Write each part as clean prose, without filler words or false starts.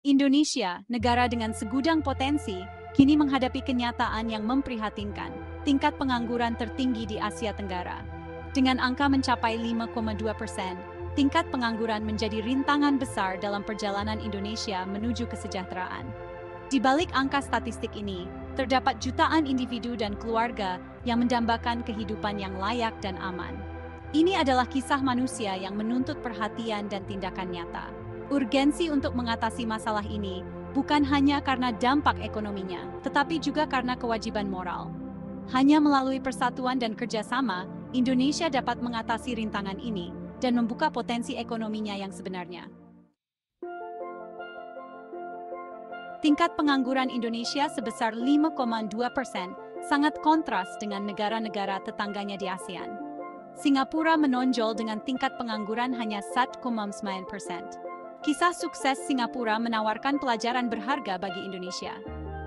Indonesia, negara dengan segudang potensi, kini menghadapi kenyataan yang memprihatinkan. Tingkat pengangguran tertinggi di Asia Tenggara. Dengan angka mencapai 5,2%, tingkat pengangguran menjadi rintangan besar dalam perjalanan Indonesia menuju kesejahteraan. Di balik angka statistik ini, terdapat jutaan individu dan keluarga yang mendambakan kehidupan yang layak dan aman. Ini adalah kisah manusia yang menuntut perhatian dan tindakan nyata. Urgensi untuk mengatasi masalah ini bukan hanya karena dampak ekonominya, tetapi juga karena kewajiban moral. Hanya melalui persatuan dan kerjasama, Indonesia dapat mengatasi rintangan ini dan membuka potensi ekonominya yang sebenarnya. Tingkat pengangguran Indonesia sebesar 5,2% sangat kontras dengan negara-negara tetangganya di ASEAN. Singapura menonjol dengan tingkat pengangguran hanya 1,9%. Kisah sukses Singapura menawarkan pelajaran berharga bagi Indonesia.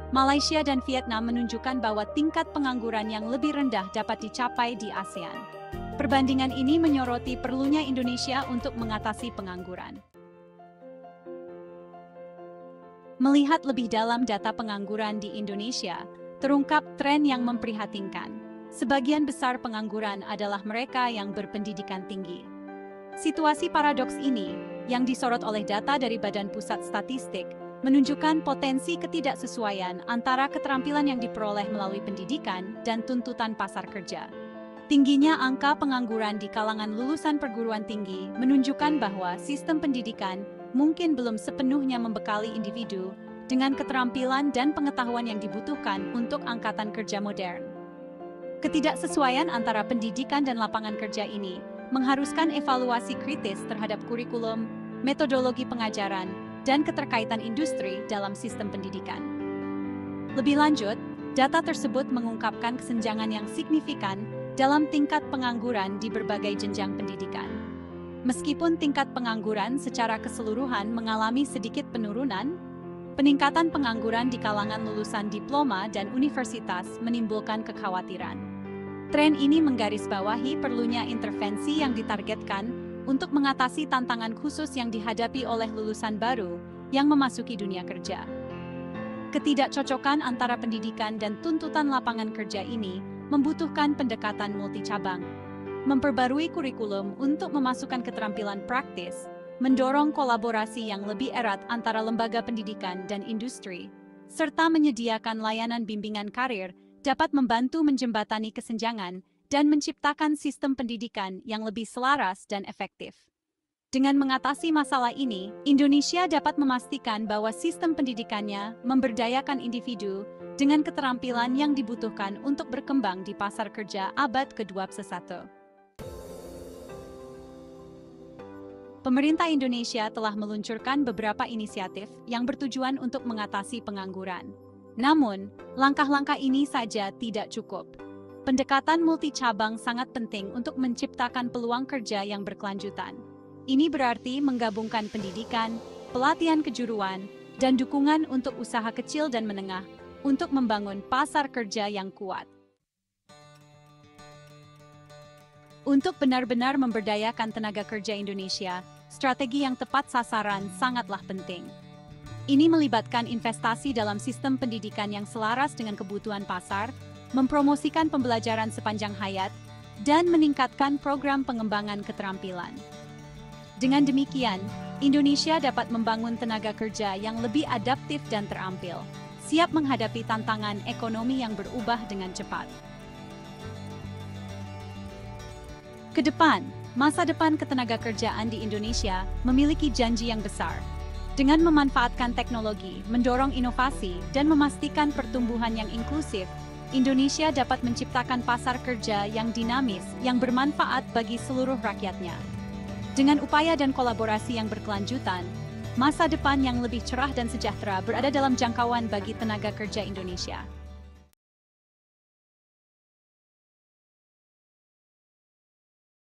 Malaysia dan Vietnam menunjukkan bahwa tingkat pengangguran yang lebih rendah dapat dicapai di ASEAN. Perbandingan ini menyoroti perlunya Indonesia untuk mengatasi pengangguran. Melihat lebih dalam data pengangguran di Indonesia, terungkap tren yang memprihatinkan. Sebagian besar pengangguran adalah mereka yang berpendidikan tinggi. Situasi paradoks ini, yang disorot oleh data dari Badan Pusat Statistik, menunjukkan potensi ketidaksesuaian antara keterampilan yang diperoleh melalui pendidikan dan tuntutan pasar kerja. Tingginya angka pengangguran di kalangan lulusan perguruan tinggi menunjukkan bahwa sistem pendidikan mungkin belum sepenuhnya membekali individu dengan keterampilan dan pengetahuan yang dibutuhkan untuk angkatan kerja modern. Ketidaksesuaian antara pendidikan dan lapangan kerja ini mengharuskan evaluasi kritis terhadap kurikulum, metodologi pengajaran, dan keterkaitan industri dalam sistem pendidikan. Lebih lanjut, data tersebut mengungkapkan kesenjangan yang signifikan dalam tingkat pengangguran di berbagai jenjang pendidikan. Meskipun tingkat pengangguran secara keseluruhan mengalami sedikit penurunan, peningkatan pengangguran di kalangan lulusan diploma dan universitas menimbulkan kekhawatiran. Tren ini menggarisbawahi perlunya intervensi yang ditargetkan untuk mengatasi tantangan khusus yang dihadapi oleh lulusan baru yang memasuki dunia kerja. Ketidakcocokan antara pendidikan dan tuntutan lapangan kerja ini membutuhkan pendekatan multicabang. Memperbarui kurikulum untuk memasukkan keterampilan praktis, mendorong kolaborasi yang lebih erat antara lembaga pendidikan dan industri, serta menyediakan layanan bimbingan karir dapat membantu menjembatani kesenjangan dan menciptakan sistem pendidikan yang lebih selaras dan efektif. Dengan mengatasi masalah ini, Indonesia dapat memastikan bahwa sistem pendidikannya memberdayakan individu dengan keterampilan yang dibutuhkan untuk berkembang di pasar kerja abad ke-21. Pemerintah Indonesia telah meluncurkan beberapa inisiatif yang bertujuan untuk mengatasi pengangguran. Namun, langkah-langkah ini saja tidak cukup. Pendekatan multicabang sangat penting untuk menciptakan peluang kerja yang berkelanjutan. Ini berarti menggabungkan pendidikan, pelatihan kejuruan, dan dukungan untuk usaha kecil dan menengah untuk membangun pasar kerja yang kuat. Untuk benar-benar memberdayakan tenaga kerja Indonesia, strategi yang tepat sasaran sangatlah penting. Ini melibatkan investasi dalam sistem pendidikan yang selaras dengan kebutuhan pasar, mempromosikan pembelajaran sepanjang hayat, dan meningkatkan program pengembangan keterampilan. Dengan demikian, Indonesia dapat membangun tenaga kerja yang lebih adaptif dan terampil, siap menghadapi tantangan ekonomi yang berubah dengan cepat. Kedepan, masa depan ketenagakerjaan di Indonesia memiliki janji yang besar. Dengan memanfaatkan teknologi, mendorong inovasi, dan memastikan pertumbuhan yang inklusif, Indonesia dapat menciptakan pasar kerja yang dinamis yang bermanfaat bagi seluruh rakyatnya. Dengan upaya dan kolaborasi yang berkelanjutan, masa depan yang lebih cerah dan sejahtera berada dalam jangkauan bagi tenaga kerja Indonesia.